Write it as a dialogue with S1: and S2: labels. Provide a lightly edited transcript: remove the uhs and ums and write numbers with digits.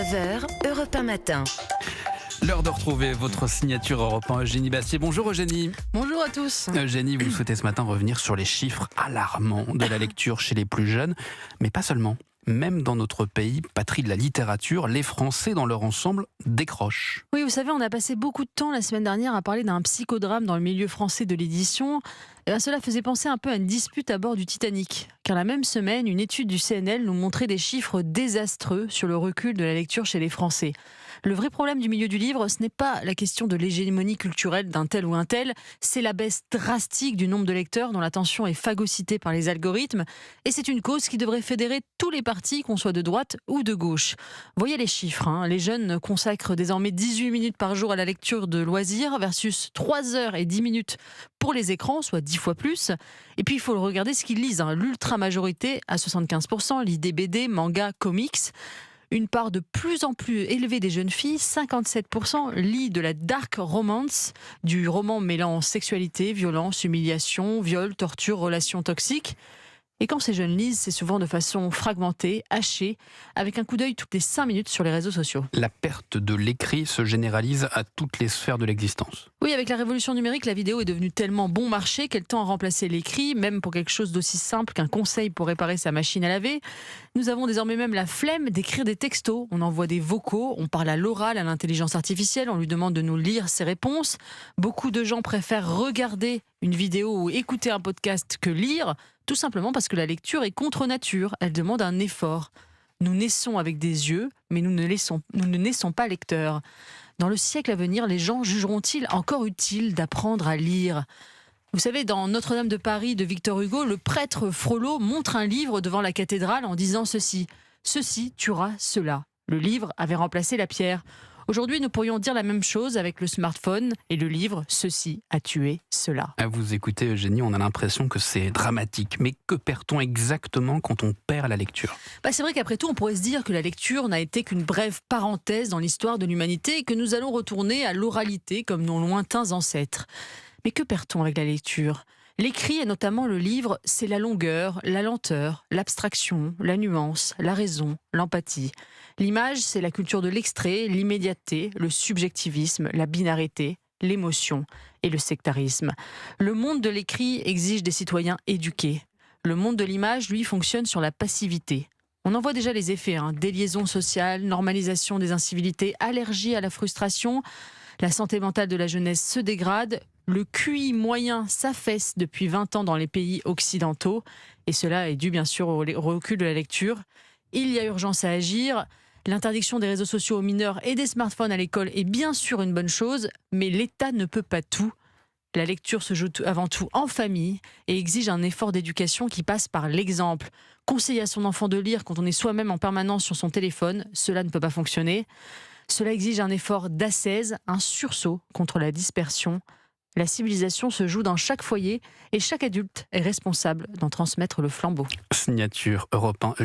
S1: 9h, Europe 1 matin.
S2: L'heure de retrouver votre signature Europe 1, Eugénie Bastier. Bonjour Eugénie.
S3: Bonjour à tous.
S2: Eugénie, vous souhaitez ce matin revenir sur les chiffres alarmants de la lecture chez les plus jeunes, mais pas seulement. Même dans notre pays, patrie de la littérature, les Français dans leur ensemble décrochent.
S3: Oui, vous savez, on a passé beaucoup de temps la semaine dernière à parler d'un psychodrame dans le milieu français de l'édition. Cela faisait penser un peu à une dispute à bord du Titanic. Car la même semaine, une étude du CNL nous montrait des chiffres désastreux sur le recul de la lecture chez les Français. Le vrai problème du milieu du livre, ce n'est pas la question de l'hégémonie culturelle d'un tel ou un tel, c'est la baisse drastique du nombre de lecteurs dont l'attention est phagocytée par les algorithmes. Et c'est une cause qui devrait fédérer tous les partis, qu'on soit de droite ou de gauche. Voyez les chiffres, les jeunes consacrent désormais 18 minutes par jour à la lecture de loisirs versus 3 heures et 10 minutes pour les écrans, soit 10 fois plus. Et puis il faut regarder ce qu'ils lisent. L'ultra-majorité, à 75%, lit des BD, mangas, comics. Une part de plus en plus élevée des jeunes filles, 57%, lit de la dark romance, du roman mêlant sexualité, violence, humiliation, viol, torture, relations toxiques. Et quand ces jeunes lisent, c'est souvent de façon fragmentée, hachée, avec un coup d'œil toutes les 5 minutes sur les réseaux sociaux.
S2: La perte de l'écrit se généralise à toutes les sphères de l'existence.
S3: Oui, avec la révolution numérique, la vidéo est devenue tellement bon marché qu'elle tend à remplacer l'écrit, même pour quelque chose d'aussi simple qu'un conseil pour réparer sa machine à laver. Nous avons désormais même la flemme d'écrire des textos. On envoie des vocaux, on parle à l'oral, à l'intelligence artificielle, on lui demande de nous lire ses réponses. Beaucoup de gens préfèrent regarder une vidéo ou écouter un podcast que lire, tout simplement parce que la lecture est contre nature, elle demande un effort. Nous naissons avec des yeux, mais nous ne naissons pas lecteurs. Dans le siècle à venir, les gens jugeront-ils encore utile d'apprendre à lire ? Vous savez, dans Notre-Dame de Paris de Victor Hugo, le prêtre Frollo montre un livre devant la cathédrale en disant ceci : « Ceci tuera cela ». Le livre avait remplacé la pierre. Aujourd'hui, nous pourrions dire la même chose avec le smartphone et le livre « Ceci a tué cela ».
S2: À vous écouter, Eugénie, on a l'impression que c'est dramatique. Mais que perd-on exactement quand on perd la lecture ?
S3: C'est vrai qu'après tout, on pourrait se dire que la lecture n'a été qu'une brève parenthèse dans l'histoire de l'humanité et que nous allons retourner à l'oralité comme nos lointains ancêtres. Mais que perd-on avec la lecture ? L'écrit, et notamment le livre, c'est la longueur, la lenteur, l'abstraction, la nuance, la raison, l'empathie. L'image, c'est la culture de l'extrait, l'immédiateté, le subjectivisme, la binarité, l'émotion et le sectarisme. Le monde de l'écrit exige des citoyens éduqués. Le monde de l'image, lui, fonctionne sur la passivité. On en voit déjà les effets, déliaison sociale, normalisation des incivilités, allergie à la frustration. La santé mentale de la jeunesse se dégrade. Le QI moyen s'affaisse depuis 20 ans dans les pays occidentaux. Et cela est dû bien sûr au recul de la lecture. Il y a urgence à agir. L'interdiction des réseaux sociaux aux mineurs et des smartphones à l'école est bien sûr une bonne chose, mais l'État ne peut pas tout. La lecture se joue avant tout en famille et exige un effort d'éducation qui passe par l'exemple. Conseiller à son enfant de lire quand on est soi-même en permanence sur son téléphone, cela ne peut pas fonctionner. Cela exige un effort d'ascèse, un sursaut contre la dispersion. La civilisation se joue dans chaque foyer et chaque adulte est responsable d'en transmettre le flambeau.
S2: Signature Europe 1.